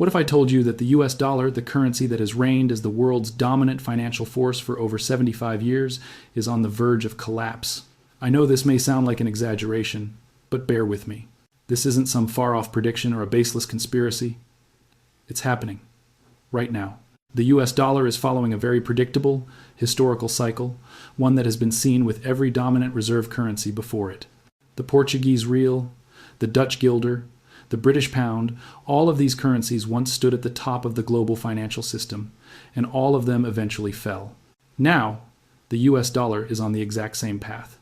What if I told you that the US dollar, the currency that has reigned as the world's dominant financial force for over 75 years, is on the verge of collapse? I know this may sound like an exaggeration, but bear with me. This isn't some far-off prediction or a baseless conspiracy. It's happening, right now. The US dollar is following a very predictable, historical cycle, one that has been seen with every dominant reserve currency before it. The Portuguese real, the Dutch guilder, the British pound, all of these currencies once stood at the top of the global financial system, and all of them eventually fell. Now, the US dollar is on the exact same path.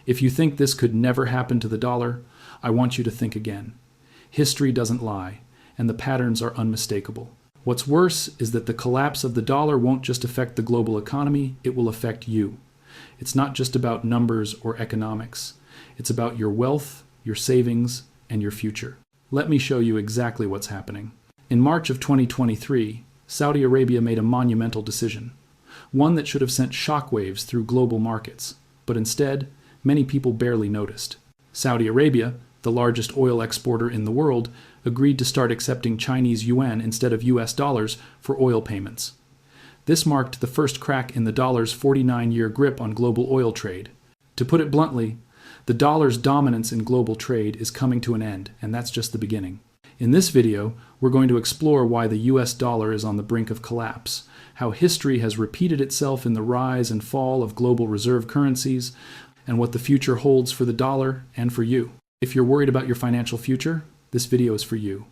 If you think this could never happen to the dollar, I want you to think again. History doesn't lie, and the patterns are unmistakable. What's worse is that the collapse of the dollar won't just affect the global economy, it will affect you. It's not just about numbers or economics. It's about your wealth, your savings, and your future. Let me show you exactly what's happening. In March of 2023, Saudi Arabia made a monumental decision, one that should have sent shockwaves through global markets, but instead, many people barely noticed. Saudi Arabia, the largest oil exporter in the world, agreed to start accepting Chinese yuan instead of US dollars for oil payments. This marked the first crack in the dollar's 49-year grip on global oil trade. To put it bluntly, the dollar's dominance in global trade is coming to an end, and that's just the beginning. In this video, we're going to explore why the US dollar is on the brink of collapse, how history has repeated itself in the rise and fall of global reserve currencies, and what the future holds for the dollar and for you. If you're worried about your financial future, this video is for you.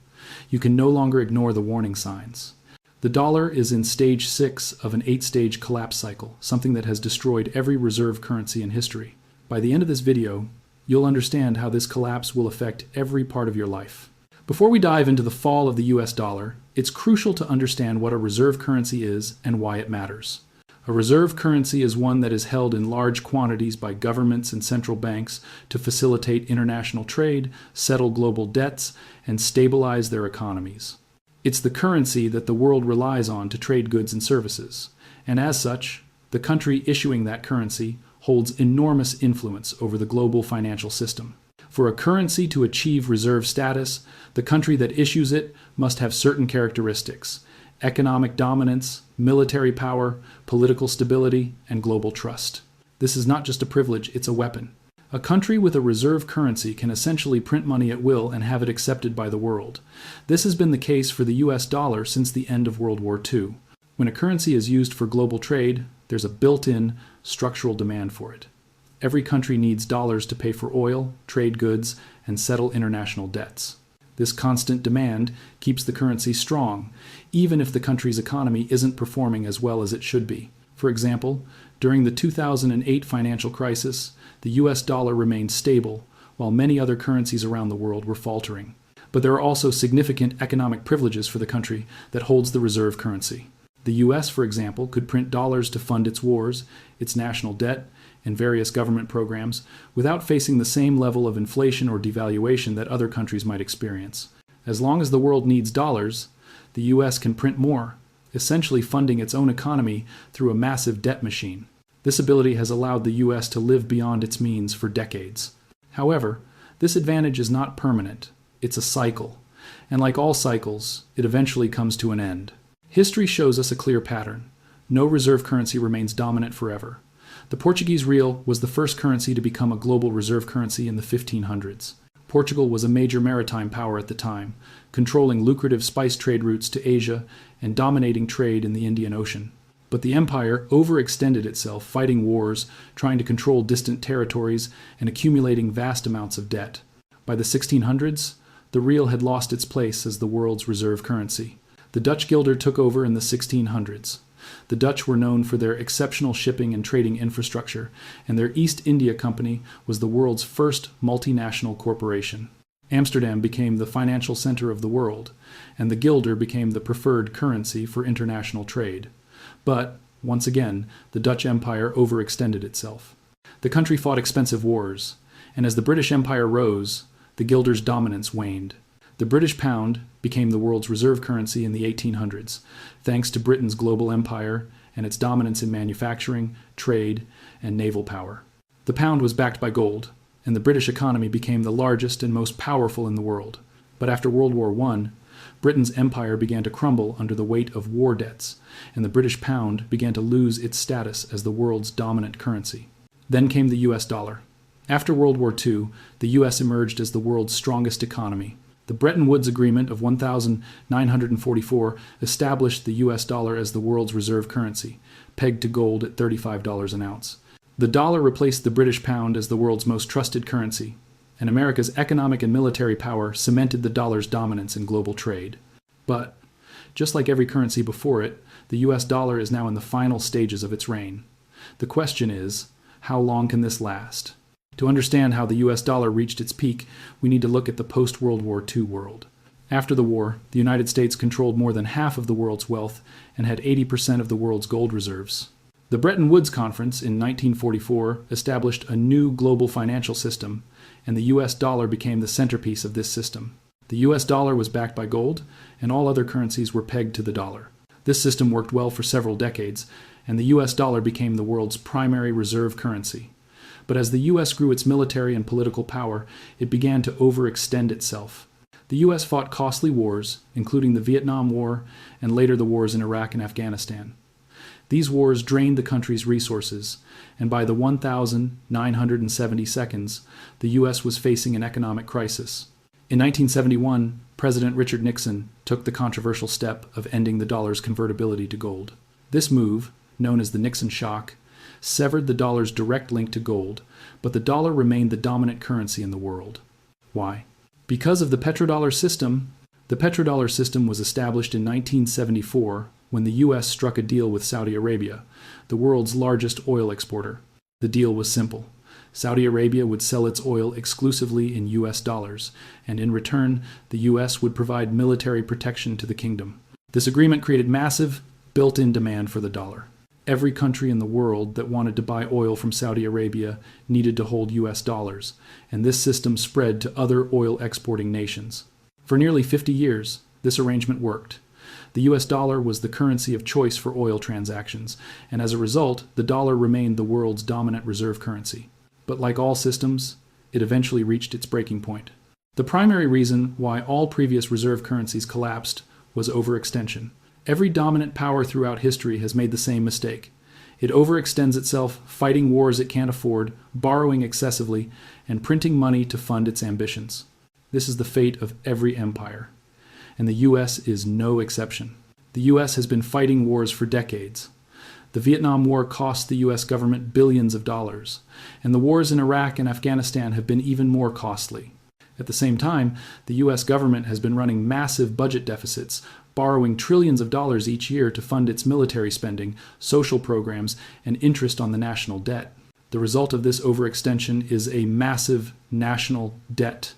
You can no longer ignore the warning signs. The dollar is in stage 6 of an 8-stage collapse cycle, something that has destroyed every reserve currency in history. By the end of this video, you'll understand how this collapse will affect every part of your life. Before we dive into the fall of the US dollar, it's crucial to understand what a reserve currency is and why it matters. A reserve currency is one that is held in large quantities by governments and central banks to facilitate international trade, settle global debts, and stabilize their economies. It's the currency that the world relies on to trade goods and services, and as such, the country issuing that currency holds enormous influence over the global financial system. For a currency to achieve reserve status, the country that issues it must have certain characteristics: economic dominance, military power, political stability, and global trust. This is not just a privilege, it's a weapon. A country with a reserve currency can essentially print money at will and have it accepted by the world. This has been the case for the US dollar since the end of World War II. When a currency is used for global trade, there's a built-in structural demand for it. Every country needs dollars to pay for oil, trade goods, and settle international debts. This constant demand keeps the currency strong, even if the country's economy isn't performing as well as it should be. For example, during the 2008 financial crisis, the US dollar remained stable, while many other currencies around the world were faltering. But there are also significant economic privileges for the country that holds the reserve currency. The US, for example, could print dollars to fund its wars, its national debt, and various government programs without facing the same level of inflation or devaluation that other countries might experience. As long as the world needs dollars, the US can print more, essentially funding its own economy through a massive debt machine. This ability has allowed the US to live beyond its means for decades. However, this advantage is not permanent. It's a cycle, and like all cycles, it eventually comes to an end. History shows us a clear pattern. No reserve currency remains dominant forever. The Portuguese real was the first currency to become a global reserve currency in the 1500s. Portugal was a major maritime power at the time, controlling lucrative spice trade routes to Asia and dominating trade in the Indian Ocean. But the empire overextended itself, fighting wars, trying to control distant territories, and accumulating vast amounts of debt. By the 1600s, the real had lost its place as the world's reserve currency. The Dutch guilder took over in the 1600s. The Dutch were known for their exceptional shipping and trading infrastructure, and their East India Company was the world's first multinational corporation. Amsterdam became the financial center of the world, and the guilder became the preferred currency for international trade. But, once again, the Dutch Empire overextended itself. The country fought expensive wars, and as the British Empire rose, the guilder's dominance waned. The British pound became the world's reserve currency in the 1800s, thanks to Britain's global empire and its dominance in manufacturing, trade, and naval power. The pound was backed by gold, and the British economy became the largest and most powerful in the world. But after World War I, Britain's empire began to crumble under the weight of war debts, and the British pound began to lose its status as the world's dominant currency. Then came the US dollar. After World War II, the US emerged as the world's strongest economy. The Bretton Woods Agreement of 1944 established the US dollar as the world's reserve currency, pegged to gold at $35 an ounce. The dollar replaced the British pound as the world's most trusted currency, and America's economic and military power cemented the dollar's dominance in global trade. But, just like every currency before it, the US dollar is now in the final stages of its reign. The question is, how long can this last? To understand how the US dollar reached its peak, we need to look at the post-World War II world. After the war, the United States controlled more than half of the world's wealth and had 80% of the world's gold reserves. The Bretton Woods Conference in 1944 established a new global financial system, and the US dollar became the centerpiece of this system. The US dollar was backed by gold, and all other currencies were pegged to the dollar. This system worked well for several decades, and the US dollar became the world's primary reserve currency. But as the US grew its military and political power, it began to overextend itself. The US fought costly wars, including the Vietnam War and later the wars in Iraq and Afghanistan. These wars drained the country's resources, and by the 1972nd, the US was facing an economic crisis. In 1971, President Richard Nixon took the controversial step of ending the dollar's convertibility to gold. This move, known as the Nixon shock, severed the dollar's direct link to gold, but the dollar remained the dominant currency in the world. Why? Because of the petrodollar system. The petrodollar system was established in 1974 when the U.S. struck a deal with Saudi Arabia, the world's largest oil exporter. The deal was simple. Saudi Arabia would sell its oil exclusively in U.S. dollars, and in return, the U.S. would provide military protection to the kingdom. This agreement created massive, built-in demand for the dollar. Every country in the world that wanted to buy oil from Saudi Arabia needed to hold U.S. dollars, and this system spread to other oil-exporting nations. For nearly 50 years, this arrangement worked. The U.S. dollar was the currency of choice for oil transactions, and as a result, the dollar remained the world's dominant reserve currency. But like all systems, it eventually reached its breaking point. The primary reason why all previous reserve currencies collapsed was overextension. Every dominant power throughout history has made the same mistake. It overextends itself, fighting wars it can't afford, borrowing excessively, and printing money to fund its ambitions. This is the fate of every empire, and the U.S. is no exception. The U.S. has been fighting wars for decades. The Vietnam War cost the U.S. government billions of dollars, and the wars in Iraq and Afghanistan have been even more costly. At the same time, the U.S. government has been running massive budget deficits, borrowing trillions of dollars each year to fund its military spending, social programs, and interest on the national debt. The result of this overextension is a massive national debt.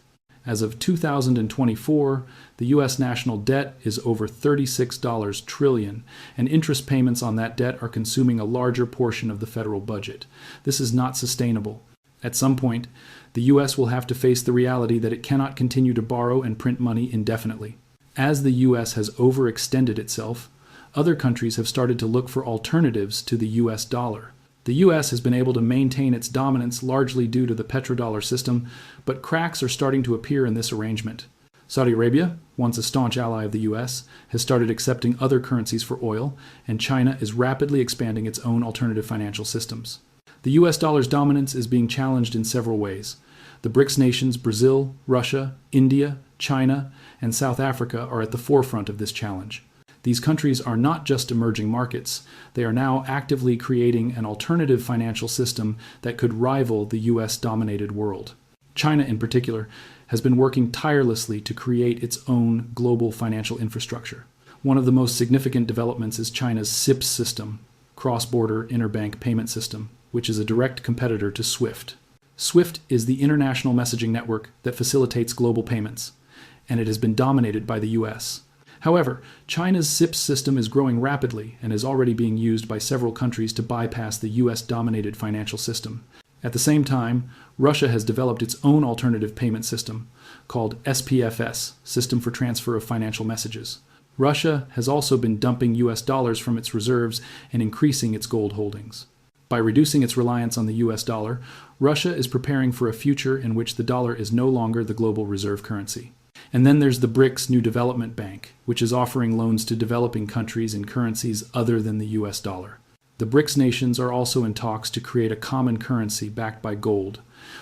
As of 2024, the U.S. national debt is over $36 trillion, and interest payments on that debt are consuming a larger portion of the federal budget. This is not sustainable. At some point, the U.S. will have to face the reality that it cannot continue to borrow and print money indefinitely. As the U.S. has overextended itself, other countries have started to look for alternatives to the U.S. dollar. The U.S. has been able to maintain its dominance largely due to the petrodollar system, but cracks are starting to appear in this arrangement. Saudi Arabia, once a staunch ally of the U.S., has started accepting other currencies for oil, and China is rapidly expanding its own alternative financial systems. The U.S. dollar's dominance is being challenged in several ways. The BRICS nations Brazil, Russia, India, China, and South Africa are at the forefront of this challenge. These countries are not just emerging markets. They are now actively creating an alternative financial system that could rival the US-dominated world. China, in particular, has been working tirelessly to create its own global financial infrastructure. One of the most significant developments is China's CIPS system, Cross-Border Interbank Payment System, which is a direct competitor to SWIFT. SWIFT is the international messaging network that facilitates global payments, and it has been dominated by the US. However, China's CIPS system is growing rapidly and is already being used by several countries to bypass the US-dominated financial system. At the same time, Russia has developed its own alternative payment system called SPFS, System for Transfer of Financial Messages. Russia has also been dumping US dollars from its reserves and increasing its gold holdings. By reducing its reliance on the US dollar, Russia is preparing for a future in which the dollar is no longer the global reserve currency. And then there's the BRICS New Development Bank, which is offering loans to developing countries in currencies other than the US dollar. The BRICS nations are also in talks to create a common currency backed by gold,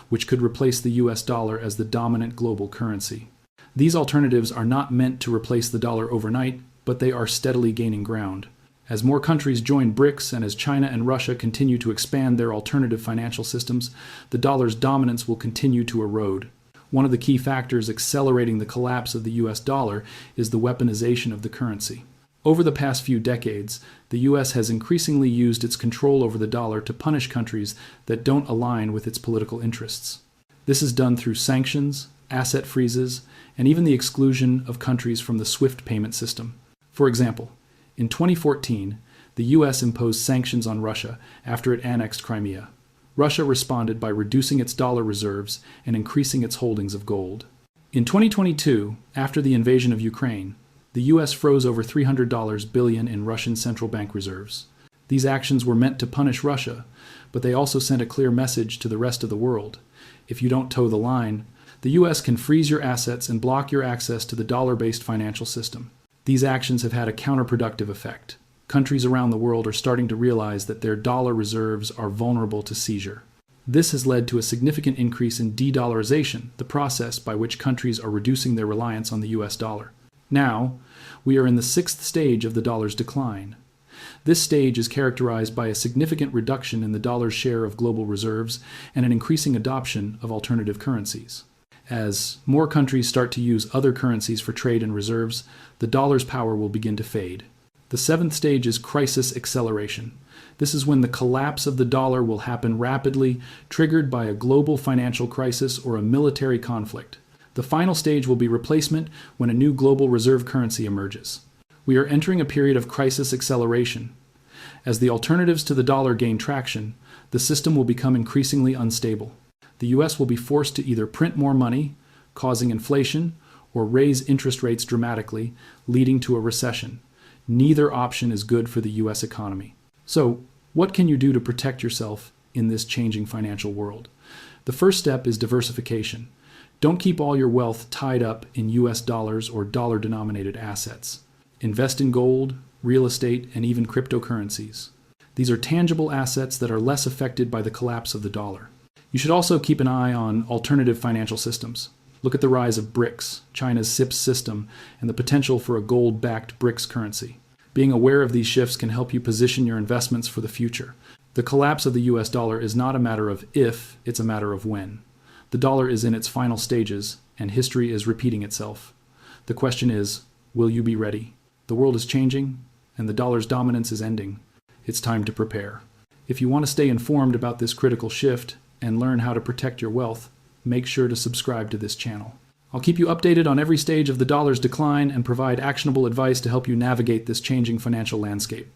which could replace the US dollar as the dominant global currency. These alternatives are not meant to replace the dollar overnight, but they are steadily gaining ground. As more countries join BRICS and as China and Russia continue to expand their alternative financial systems, the dollar's dominance will continue to erode. One of the key factors accelerating the collapse of the US dollar is the weaponization of the currency. Over the past few decades, the US has increasingly used its control over the dollar to punish countries that don't align with its political interests. This is done through sanctions, asset freezes, and even the exclusion of countries from the SWIFT payment system. For example, in 2014, the US imposed sanctions on Russia after it annexed Crimea. Russia responded by reducing its dollar reserves and increasing its holdings of gold. In 2022, after the invasion of Ukraine, the US froze over $300 billion in Russian central bank reserves. These actions were meant to punish Russia, but they also sent a clear message to the rest of the world. If you don't toe the line, the US can freeze your assets and block your access to the dollar-based financial system. These actions have had a counterproductive effect. Countries around the world are starting to realize that their dollar reserves are vulnerable to seizure. This has led to a significant increase in de-dollarization, the process by which countries are reducing their reliance on the US dollar. Now, we are in the sixth stage of the dollar's decline. This stage is characterized by a significant reduction in the dollar's share of global reserves and an increasing adoption of alternative currencies. As more countries start to use other currencies for trade and reserves, the dollar's power will begin to fade. The seventh stage is crisis acceleration. This is when the collapse of the dollar will happen rapidly, triggered by a global financial crisis or a military conflict. The final stage will be replacement when a new global reserve currency emerges. We are entering a period of crisis acceleration. As the alternatives to the dollar gain traction, the system will become increasingly unstable. The US will be forced to either print more money, causing inflation, or raise interest rates dramatically, leading to a recession. Neither option is good for the US economy. So, what can you do to protect yourself in this changing financial world? The first step is diversification. Don't keep all your wealth tied up in US dollars or dollar-denominated assets. Invest in gold, real estate, and even cryptocurrencies. These are tangible assets that are less affected by the collapse of the dollar. You should also keep an eye on alternative financial systems. Look at the rise of BRICS, China's CIPS system, and the potential for a gold-backed BRICS currency. Being aware of these shifts can help you position your investments for the future. The collapse of the US dollar is not a matter of if, it's a matter of when. The dollar is in its final stages, and history is repeating itself. The question is, will you be ready? The world is changing, and the dollar's dominance is ending. It's time to prepare. If you want to stay informed about this critical shift and learn how to protect your wealth, make sure to subscribe to this channel. I'll keep you updated on every stage of the dollar's decline and provide actionable advice to help you navigate this changing financial landscape.